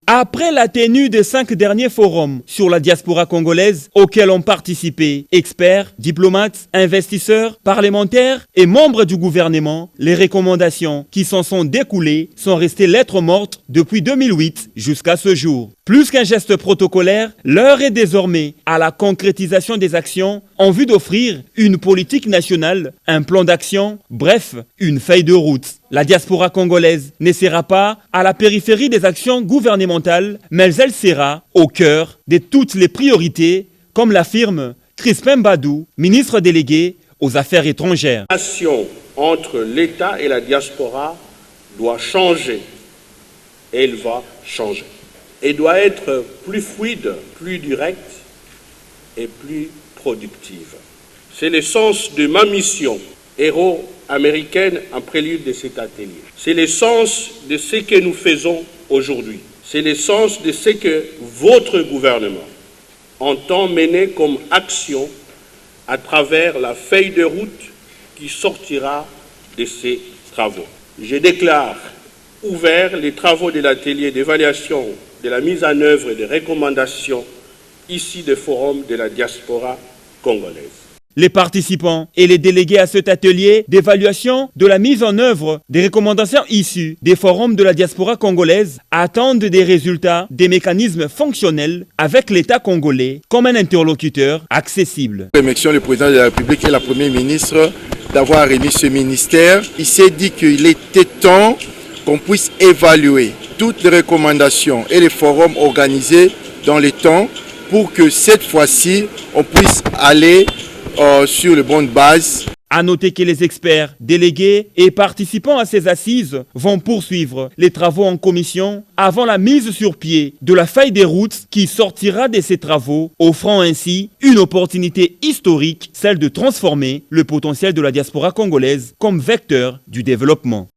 Après la tenue des 5 derniers forums sur la diaspora congolaise auxquels ont participé experts, diplomates, investisseurs, parlementaires et membres du gouvernement, les recommandations qui s'en sont découlées sont restées lettres mortes depuis 2008 jusqu'à ce jour. Plus qu'un geste protocolaire, l'heure est désormais à la concrétisation des actions en vue d'offrir une politique nationale, un plan d'action, bref, une feuille de route. La diaspora congolaise ne sera pas à la périphérie des actions gouvernementales, mais elle sera au cœur de toutes les priorités, comme l'affirme Crispin Badou, ministre délégué aux Affaires étrangères. La relation entre l'État et la diaspora doit changer. Et elle va changer. Elle doit être plus fluide, plus directe et plus productive. C'est le sens de ma mission, héros américaine en prélude de cet atelier. C'est le sens de ce que nous faisons aujourd'hui. C'est le sens de ce que votre gouvernement entend mener comme action à travers la feuille de route qui sortira de ces travaux. Je déclare ouverts les travaux de l'atelier d'évaluation de la mise en œuvre des recommandations ici du Forum de la diaspora congolaise. Les participants et les délégués à cet atelier d'évaluation de la mise en œuvre des recommandations issues des forums de la diaspora congolaise attendent des résultats des mécanismes fonctionnels avec l'État congolais comme un interlocuteur accessible. Remercions le président de la République et la première ministre d'avoir remis ce ministère. Il s'est dit qu'il était temps qu'on puisse évaluer toutes les recommandations et les forums organisés dans le temps pour que cette fois-ci, on puisse aller sur les bonnes bases. À noter que les experts, délégués et participants à ces assises vont poursuivre les travaux en commission avant la mise sur pied de la feuille des routes qui sortira de ces travaux, offrant ainsi une opportunité historique, celle de transformer le potentiel de la diaspora congolaise comme vecteur du développement.